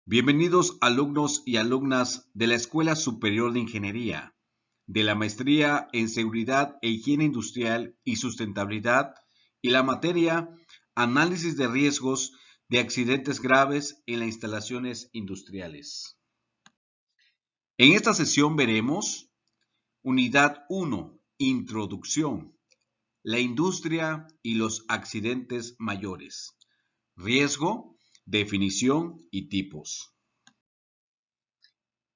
Bienvenidos alumnos y alumnas de la Escuela Superior de Ingeniería, de la Maestría en Seguridad e Higiene Industrial y Sustentabilidad y la materia Análisis de Riesgos de Accidentes Graves en las Instalaciones Industriales. En esta sesión veremos Unidad 1, Introducción, la industria y los accidentes mayores, riesgo, definición y tipos.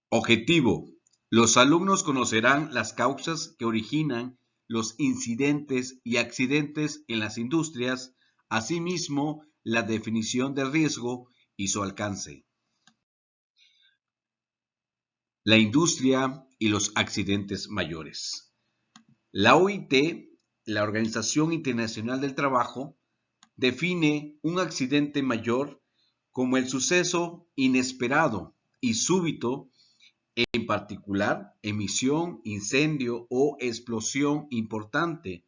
Objetivo: los alumnos conocerán las causas que originan los incidentes y accidentes en las industrias, asimismo la definición de riesgo y su alcance. La industria y los accidentes mayores. La OIT, la Organización Internacional del Trabajo, define un accidente mayor como el suceso inesperado y súbito, en particular, emisión, incendio o explosión importante,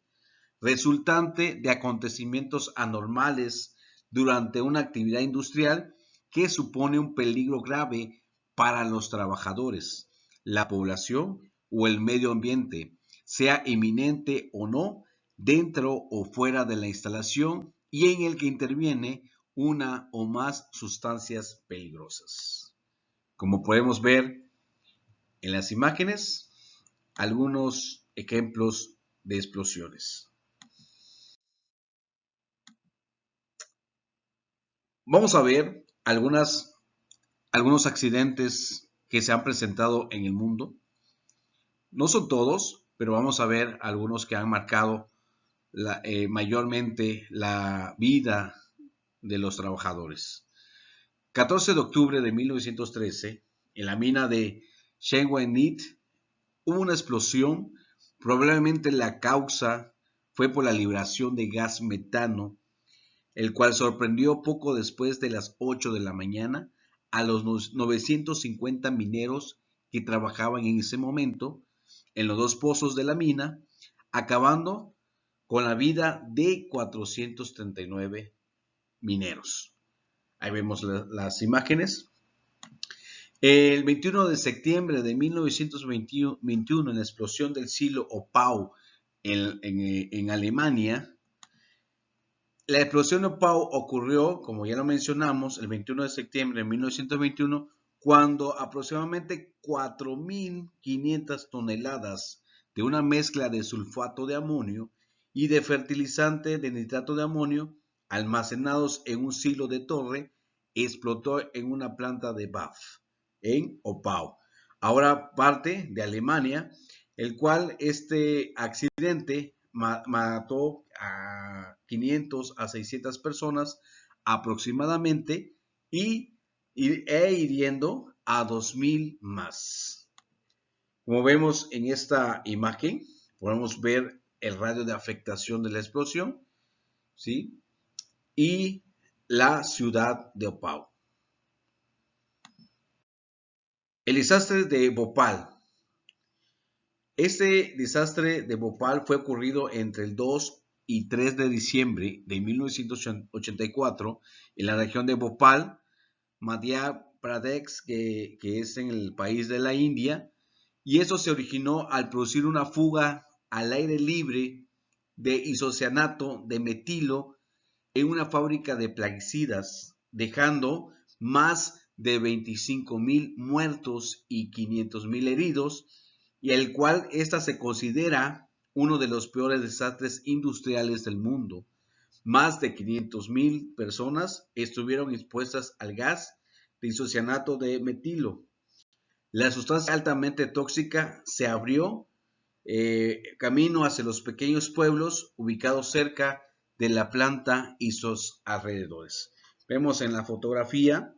resultante de acontecimientos anormales durante una actividad industrial que supone un peligro grave para los trabajadores, la población o el medio ambiente, sea inminente o no, dentro o fuera de la instalación y en el que interviene una o más sustancias peligrosas. Como podemos ver en las imágenes, algunos ejemplos de explosiones. Vamos a ver algunos accidentes que se han presentado en el mundo. No son todos, pero vamos a ver algunos que han marcado mayormente la vida de los trabajadores. 14 de octubre de 1913, en la mina de Shenwanit, hubo una explosión. Probablemente la causa fue por la liberación de gas metano, el cual sorprendió poco después de las 8 de la mañana a los 950 mineros que trabajaban en ese momento en los dos pozos de la mina, acabando con la vida de 439 mineros. Ahí vemos las imágenes. El 21 de septiembre de 1921, en la explosión del silo Oppau en Alemania, la explosión de Oppau ocurrió, como ya lo mencionamos, el 21 de septiembre de 1921, cuando aproximadamente 4.500 toneladas de una mezcla de sulfato de amonio y de fertilizante de nitrato de amonio, almacenados en un silo de torre, explotó en una planta de BAF en Oppau, ahora parte de Alemania, el cual este accidente mató a 500 a 600 personas aproximadamente e hiriendo a 2.000 más. Como vemos en esta imagen, podemos ver el radio de afectación de la explosión, ¿sí? Y la ciudad de Oppau. El desastre de Bhopal. Este desastre de Bhopal fue ocurrido entre el 2 y 3 de diciembre de 1984 en la región de Bhopal, Madhya Pradesh, que es en el país de la India, y eso se originó al producir una fuga al aire libre de isocianato de metilo en una fábrica de plaguicidas, dejando más de 25.000 muertos y 500.000 heridos, y el cual esta se considera uno de los peores desastres industriales del mundo. Más de 500.000 personas estuvieron expuestas al gas de isocianato de metilo. La sustancia altamente tóxica se abrió camino hacia los pequeños pueblos ubicados cerca de la planta y sus alrededores. Vemos en la fotografía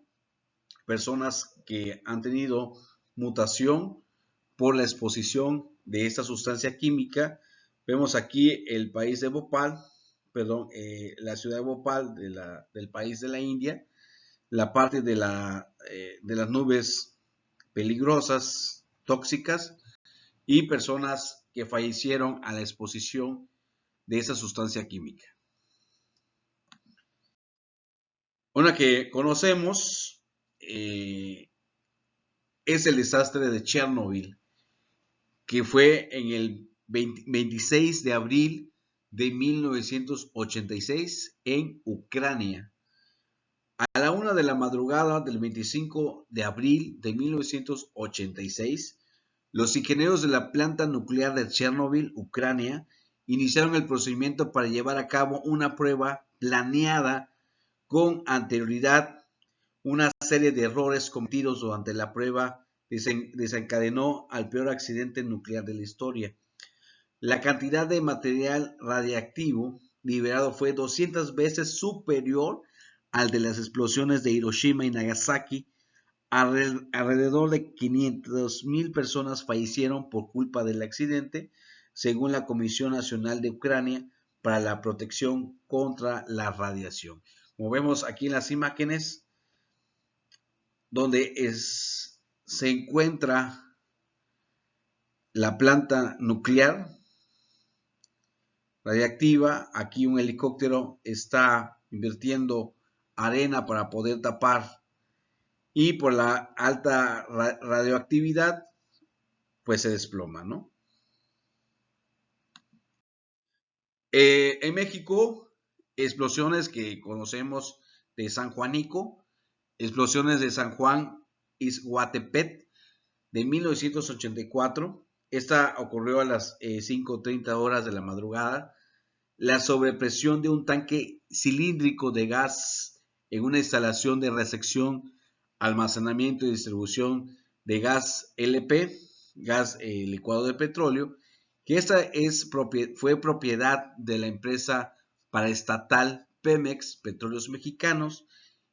personas que han tenido mutación por la exposición de esta sustancia química. Vemos aquí el país de Bhopal, la ciudad de Bhopal del país de la India, la parte de las nubes peligrosas, tóxicas, y personas que fallecieron a la exposición de esa sustancia química. Una que conocemos es el desastre de Chernobyl, que fue en el 26 de abril de 1986 en Ucrania. A la 1 de la madrugada del 25 de abril de 1986, los ingenieros de la planta nuclear de Chernobyl, Ucrania, iniciaron el procedimiento para llevar a cabo una prueba planeada con anterioridad. Una serie de errores cometidos durante la prueba desencadenó al peor accidente nuclear de la historia. La cantidad de material radiactivo liberado fue 200 veces superior al de las explosiones de Hiroshima y Nagasaki. Alrededor de 500,000 personas fallecieron por culpa del accidente, según la Comisión Nacional de Ucrania para la Protección contra la Radiación. Como vemos aquí en las imágenes, donde se encuentra la planta nuclear radiactiva. Aquí un helicóptero está invirtiendo arena para poder tapar, y por la alta radioactividad pues se desploma, ¿no? En México, explosiones que conocemos de San Juanico, explosiones de San Juan Izhuatepec de 1984. Esta ocurrió a las 5:30 horas de la madrugada. La sobrepresión de un tanque cilíndrico de gas en una instalación de recepción, almacenamiento y distribución de gas LP, gas licuado de petróleo, que fue propiedad de la empresa paraestatal Pemex Petróleos Mexicanos,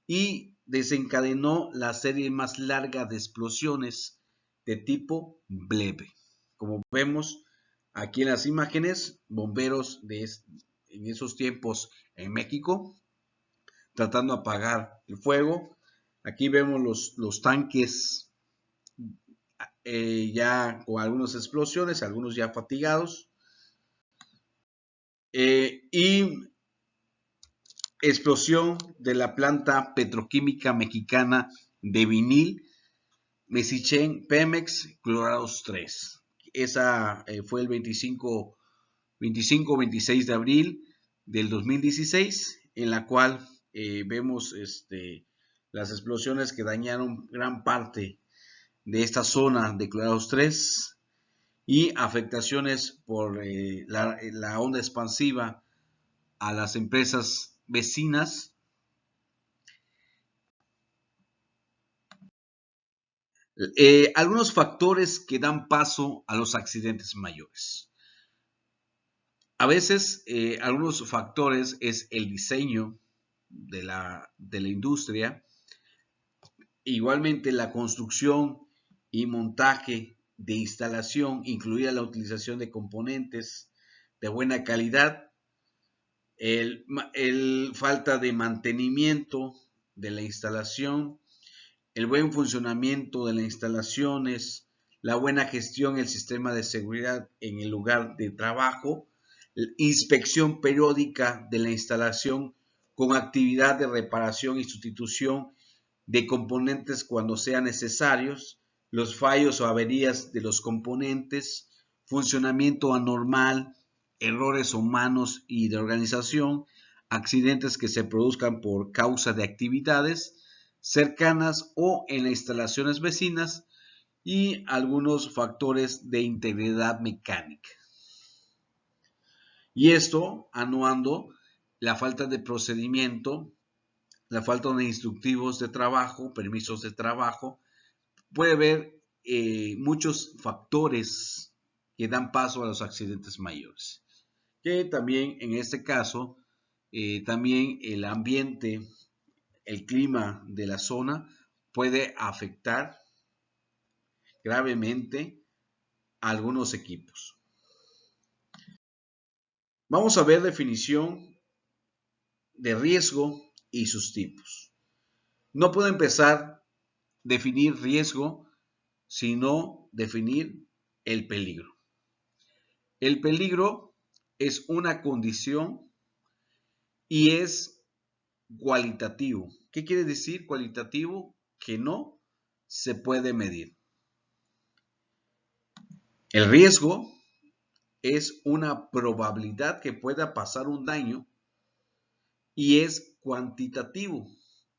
y desencadenó la serie más larga de explosiones de tipo breve. Como vemos aquí en las imágenes, bomberos en esos tiempos en México tratando de apagar el fuego. Aquí vemos los tanques ya con algunas explosiones, algunos ya fatigados. Y explosión de la planta petroquímica mexicana de vinil, Mexichen Pemex Clorados 3. Esa fue el 25-26 de abril del 2016, en la cual vemos las explosiones que dañaron gran parte de esta zona de Clorados 3 y afectaciones por la onda expansiva a las empresas vecinas. Algunos factores que dan paso a los accidentes mayores. A veces, algunos factores es el diseño de la industria, igualmente la construcción y montaje de instalación, incluida la utilización de componentes de buena calidad, el falta de mantenimiento de la instalación, el buen funcionamiento de las instalaciones, la buena gestión del sistema de seguridad en el lugar de trabajo, inspección periódica de la instalación con actividad de reparación y sustitución de componentes cuando sean necesarios, los fallos o averías de los componentes, funcionamiento anormal, errores humanos y de organización, accidentes que se produzcan por causa de actividades cercanas o en las instalaciones vecinas, y algunos factores de integridad mecánica. Y esto anuando la falta de procedimiento, la falta de instructivos de trabajo, permisos de trabajo. Puede haber muchos factores que dan paso a los accidentes mayores. Que también en este caso, también el ambiente, el clima de la zona puede afectar gravemente a algunos equipos. Vamos a ver definición de riesgo y sus tipos. No puedo empezar a definir riesgo sino definir el peligro. El peligro es una condición y es cualitativo. ¿Qué quiere decir cualitativo? Que no se puede medir. El riesgo es una probabilidad que pueda pasar un daño y es cuantitativo.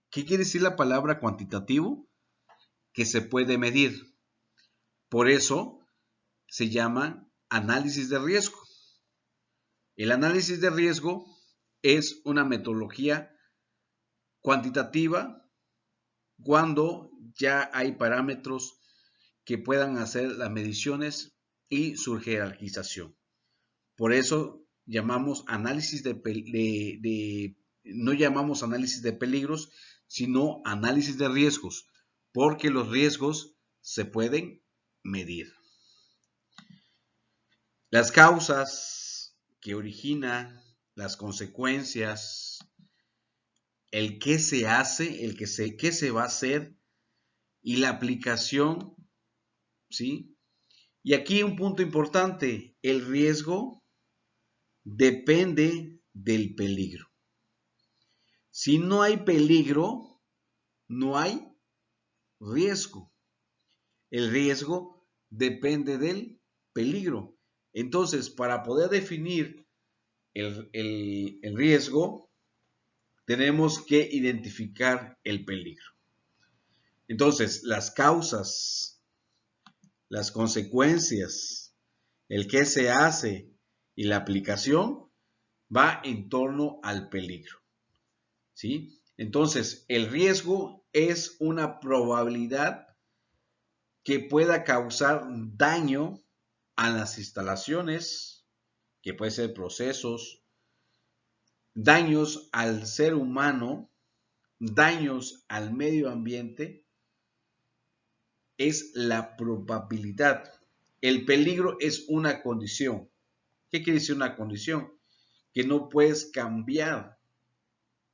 ¿Qué quiere decir la palabra cuantitativo? Que se puede medir. Por eso se llama análisis de riesgo. El análisis de riesgo es una metodología cuantitativa cuando ya hay parámetros que puedan hacer las mediciones y su jerarquización. Por eso llamamos análisis no llamamos análisis de peligros, sino análisis de riesgos, porque los riesgos se pueden medir. Las causas que originan, las consecuencias, el qué se hace, qué se va a hacer y la aplicación, ¿sí? Y aquí un punto importante, el riesgo depende del peligro. Si no hay peligro, no hay riesgo. El riesgo depende del peligro. Entonces, para poder definir el riesgo, tenemos que identificar el peligro. Entonces, las causas, las consecuencias, el qué se hace y la aplicación va en torno al peligro. ¿Sí? Entonces, el riesgo es una probabilidad que pueda causar daño a las instalaciones, que puede ser procesos, daños al ser humano, daños al medio ambiente, es la probabilidad. El peligro es una condición. ¿Qué quiere decir una condición? Que no puedes cambiar,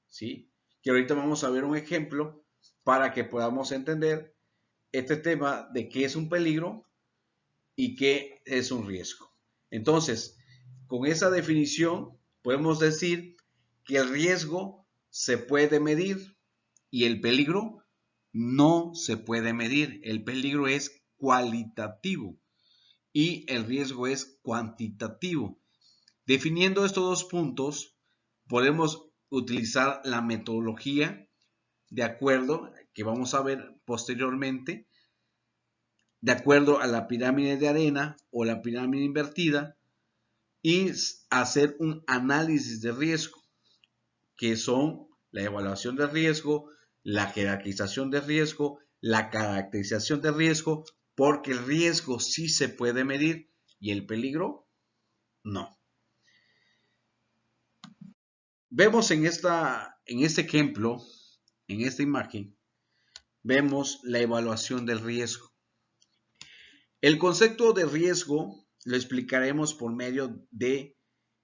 ¿sí? Que ahorita vamos a ver un ejemplo para que podamos entender este tema de qué es un peligro y qué es un riesgo. Entonces, con esa definición podemos decir que el riesgo se puede medir y el peligro no se puede medir. El peligro es cualitativo y el riesgo es cuantitativo. Definiendo estos dos puntos, podemos utilizar la metodología de acuerdo, que vamos a ver posteriormente, de acuerdo a la pirámide de arena o la pirámide invertida y hacer un análisis de riesgo, que son la evaluación de riesgo, la jerarquización de riesgo, la caracterización de riesgo, porque el riesgo sí se puede medir y el peligro no. Vemos en este ejemplo, en esta imagen, vemos la evaluación del riesgo. El concepto de riesgo lo explicaremos por medio de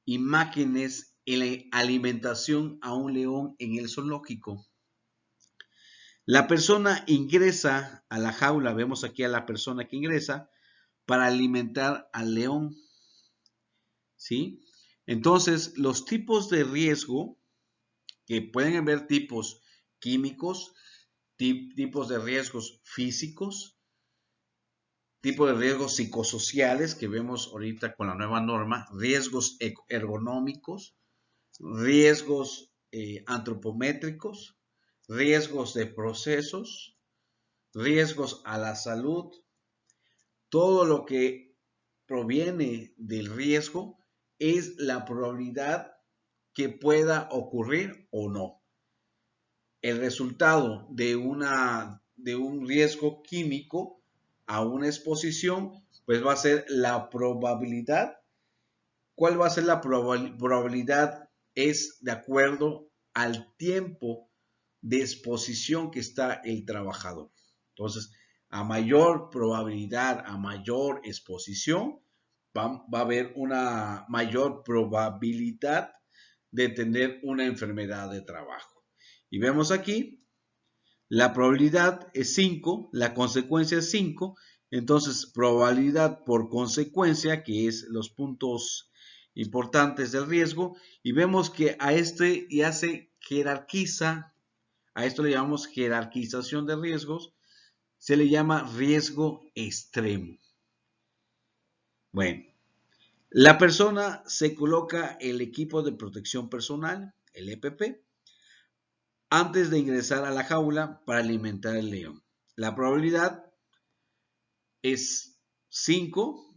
imágenes en la alimentación a un león en el zoológico. La persona ingresa a la jaula, vemos aquí a la persona que ingresa para alimentar al león, ¿sí? Entonces, los tipos de riesgo, que pueden haber tipos químicos, tipos de riesgos físicos, tipos de riesgos psicosociales que vemos ahorita con la nueva norma, riesgos ergonómicos, riesgos antropométricos, riesgos de procesos, riesgos a la salud, todo lo que proviene del riesgo es la probabilidad que pueda ocurrir o no. El resultado de un riesgo químico a una exposición, pues va a ser la probabilidad. ¿Cuál va a ser la probabilidad? Es de acuerdo al tiempo de exposición que está el trabajador. Entonces, a mayor probabilidad, a mayor exposición, va a haber una mayor probabilidad de tener una enfermedad de trabajo. Y vemos aquí, la probabilidad es 5, la consecuencia es 5, entonces probabilidad por consecuencia, que es los puntos importantes del riesgo, y vemos que a este ya se jerarquiza, a esto le llamamos jerarquización de riesgos, se le llama riesgo extremo. Bueno, la persona se coloca el equipo de protección personal, el EPP, antes de ingresar a la jaula para alimentar al león. La probabilidad es 5,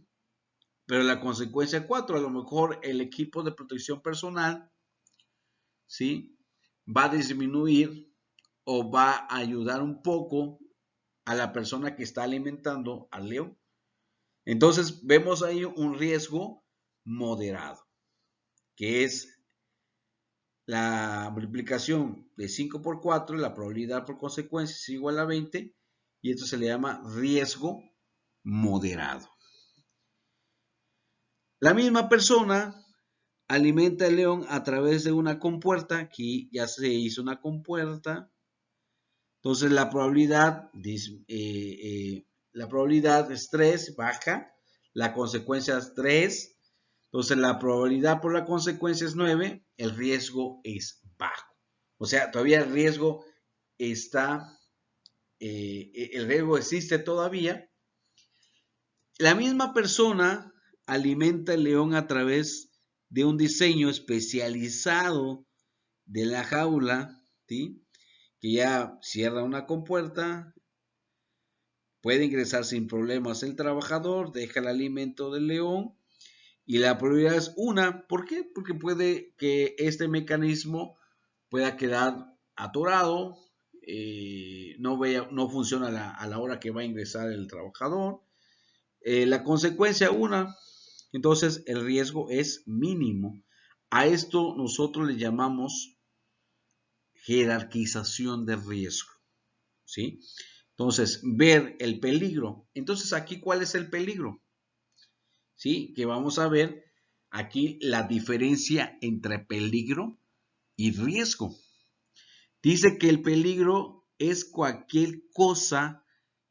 pero la consecuencia 4. A lo mejor el equipo de protección personal, ¿sí?, va a disminuir o va a ayudar un poco a la persona que está alimentando al león. Entonces vemos ahí un riesgo moderado, que es la multiplicación de 5 por 4, la probabilidad por consecuencia es igual a 20, y esto se le llama riesgo moderado. La misma persona alimenta al león a través de una compuerta. Aquí ya se hizo una compuerta. Entonces la probabilidad es 3, baja. La consecuencia es 3. Entonces la probabilidad por la consecuencia es 9. El riesgo es bajo. O sea, todavía el riesgo existe todavía. La misma persona alimenta el león a través de un diseño especializado de la jaula, ¿sí?, que ya cierra una compuerta, puede ingresar sin problemas el trabajador, deja el alimento del león y la probabilidad es 1. ¿Por qué? Porque puede que este mecanismo pueda quedar atorado, no funciona a la hora que va a ingresar el trabajador. La consecuencia 1. Entonces el riesgo es mínimo. A esto nosotros le llamamos jerarquización de riesgo, ¿sí? Entonces, ver el peligro. Entonces, aquí, ¿cuál es el peligro? ¿Sí? Que vamos a ver aquí la diferencia entre peligro y riesgo. Dice que el peligro es cualquier cosa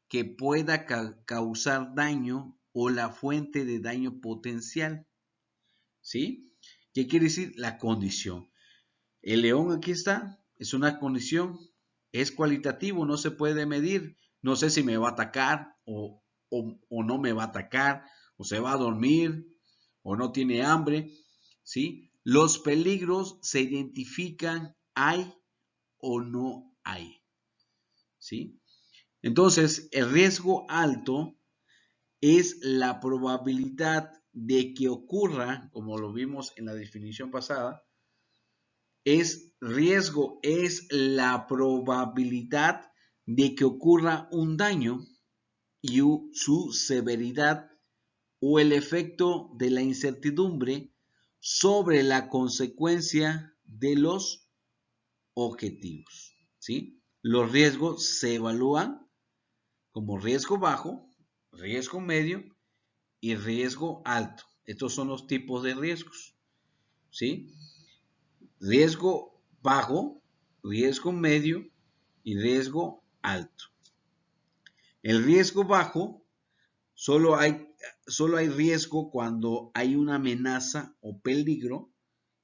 que pueda causar daño o la fuente de daño potencial, ¿sí? ¿Qué quiere decir? La condición. El león aquí está, es una condición, es cualitativo, no se puede medir. No sé si me va a atacar o no me va a atacar, o se va a dormir, o no tiene hambre, ¿sí? Los peligros se identifican, hay o no hay, ¿sí? Entonces, el riesgo alto es la probabilidad de que ocurra, como lo vimos en la definición pasada, riesgo es la probabilidad de que ocurra un daño y su severidad o el efecto de la incertidumbre sobre la consecuencia de los objetivos, ¿sí? Los riesgos se evalúan como riesgo bajo, riesgo medio y riesgo alto. Estos son los tipos de riesgos, ¿sí? Riesgo bajo, riesgo medio y riesgo alto. El riesgo bajo, solo hay riesgo cuando hay una amenaza o peligro.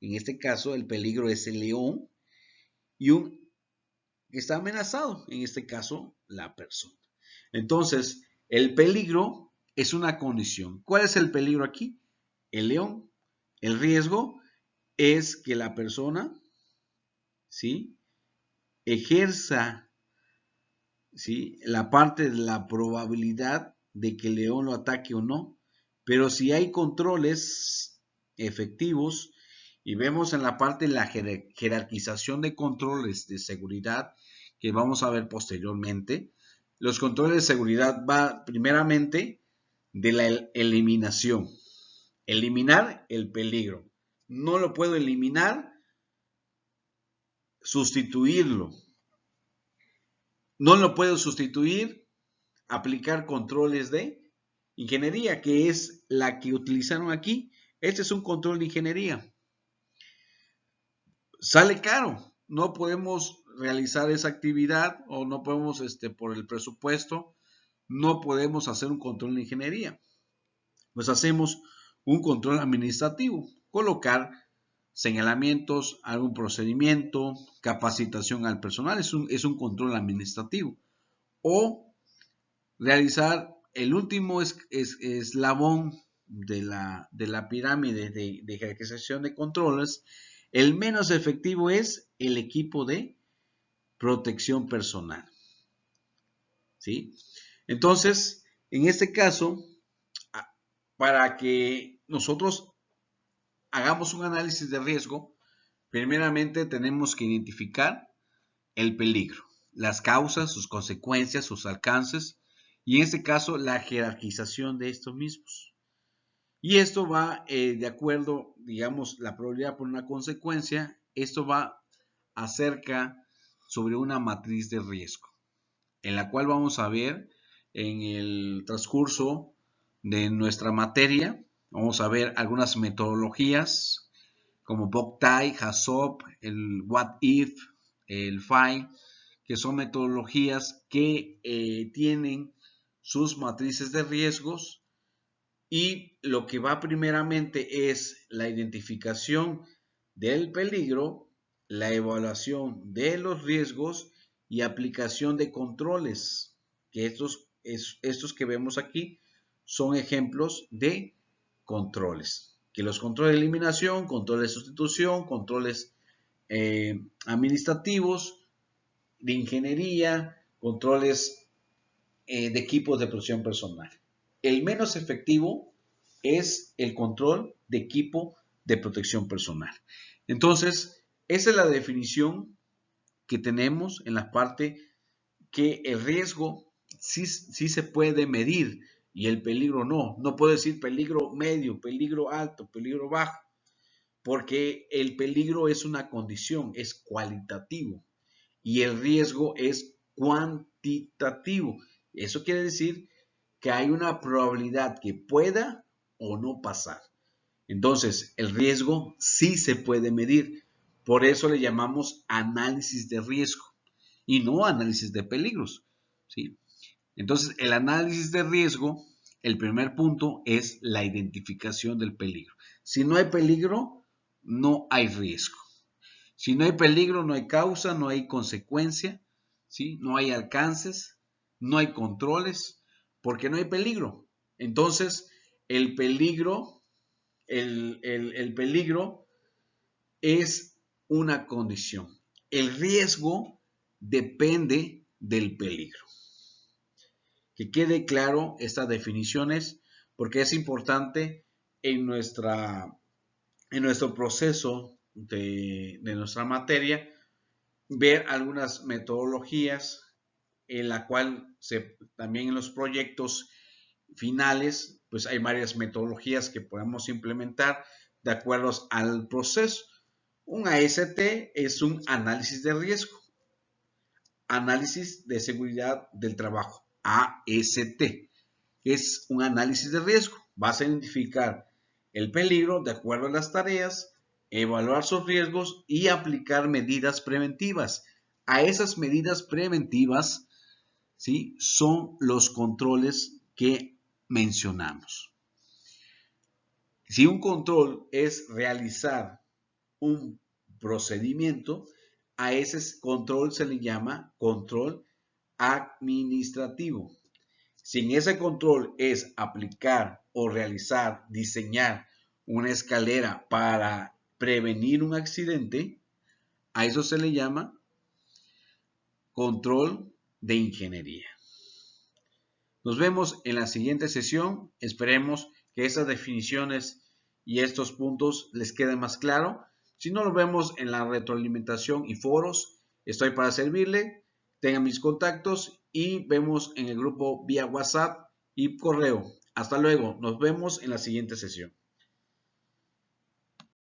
En este caso, el peligro es el león y que está amenazado, en este caso, la persona. Entonces, el peligro es una condición. ¿Cuál es el peligro aquí? El león. El riesgo es que la persona, ¿sí?, ejerza, ¿sí?, la parte de la probabilidad de que el león lo ataque o no. Pero si hay controles efectivos, y vemos en la parte de la jerarquización de controles de seguridad que vamos a ver posteriormente, los controles de seguridad va primeramente de la eliminación. Eliminar el peligro. No lo puedo eliminar, sustituirlo. No lo puedo sustituir, aplicar controles de ingeniería, que es la que utilizaron aquí. Este es un control de ingeniería. Sale caro, no podemos realizar esa actividad o no podemos, por el presupuesto, no podemos hacer un control de ingeniería. Pues hacemos un control administrativo, colocar señalamientos, algún procedimiento, capacitación al personal, es un control administrativo. O realizar el último eslabón de la pirámide de jerarquización de controles, el menos efectivo es el equipo de protección personal. ¿Sí? Entonces, en este caso, para que nosotros hagamos un análisis de riesgo, primeramente tenemos que identificar el peligro, las causas, sus consecuencias, sus alcances y en este caso la jerarquización de estos mismos. Y esto va de acuerdo, digamos, la probabilidad por una consecuencia, esto va acerca sobre una matriz de riesgo, en la cual vamos a ver en el transcurso de nuestra materia, vamos a ver algunas metodologías como Boktai, HACCP, el What If, el FI, que son metodologías que tienen sus matrices de riesgos y lo que va primeramente es la identificación del peligro, la evaluación de los riesgos y aplicación de controles, que estos que vemos aquí son ejemplos de controles, que los controles de eliminación, controles de sustitución, controles administrativos, de ingeniería, controles de equipos de protección personal. El menos efectivo es el control de equipo de protección personal. Entonces, esa es la definición que tenemos en la parte que el riesgo sí se puede medir y el peligro no. No puedo decir peligro medio, peligro alto, peligro bajo, porque el peligro es una condición, es cualitativo y el riesgo es cuantitativo. Eso quiere decir que hay una probabilidad que pueda o no pasar. Entonces, el riesgo sí se puede medir. Por eso le llamamos análisis de riesgo y no análisis de peligros, ¿sí? Entonces, el análisis de riesgo, el primer punto es la identificación del peligro. Si no hay peligro, no hay riesgo. Si no hay peligro, no hay causa, no hay consecuencia, ¿sí? No hay alcances, no hay controles, porque no hay peligro. Entonces, el peligro, el peligro es una condición. El riesgo depende del peligro. Que quede claro estas definiciones, porque es importante en nuestro proceso de nuestra materia ver algunas metodologías en la cual también en los proyectos finales pues hay varias metodologías que podemos implementar de acuerdo al proceso. Un AST es un análisis de riesgo, análisis de seguridad del trabajo, AST, es un análisis de riesgo. Vas a identificar el peligro de acuerdo a las tareas, evaluar sus riesgos y aplicar medidas preventivas. A esas medidas preventivas, ¿sí?, son los controles que mencionamos. Si un control es realizar un procedimiento, a ese control se le llama control administrativo. Si en ese control es aplicar o realizar, diseñar una escalera para prevenir un accidente, a eso se le llama control de ingeniería. Nos vemos en la siguiente sesión. Esperemos que estas definiciones y estos puntos les queden más claro. Si no, lo vemos en la retroalimentación y foros. Estoy para servirle. Tengan mis contactos y vemos en el grupo vía WhatsApp y correo. Hasta luego. Nos vemos en la siguiente sesión.